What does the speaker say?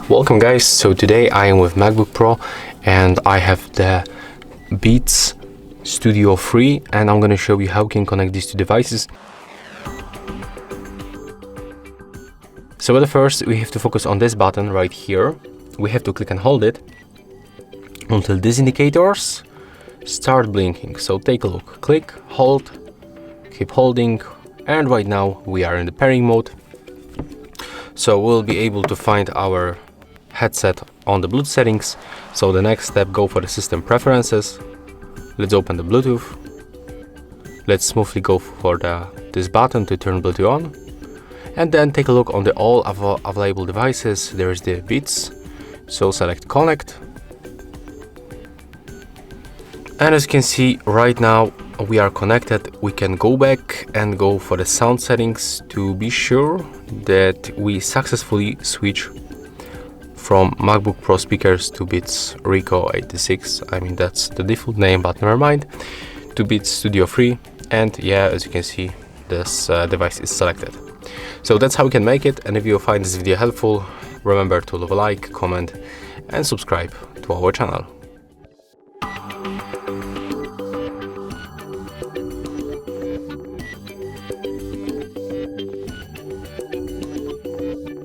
Welcome guys, so today I am with MacBook Pro and I have the Beats Studio 3 and I'm going to show you how you can connect these two devices. So at first we have to focus on this button right here. We have to click and hold it until these indicators start blinking. So take a look, click, hold, keep holding, and right now we are in the pairing mode. So we'll be able to find our headset on the Bluetooth settings. So the next step, go for the system preferences. Let's open the Bluetooth. Let's smoothly go for this button to turn Bluetooth on. And then take a look on the all available devices. There is the Beats. So select connect. And as you can see right now we are connected. We can go back and go for the sound settings to be sure that we successfully switch from MacBook Pro speakers to Beats Rico 86. I mean, that's the default name, but never mind, to Beats Studio 3. And yeah, as you can see, this device is selected. So that's how we can make it. And if you find this video helpful, remember to leave a like, comment and subscribe to our channel.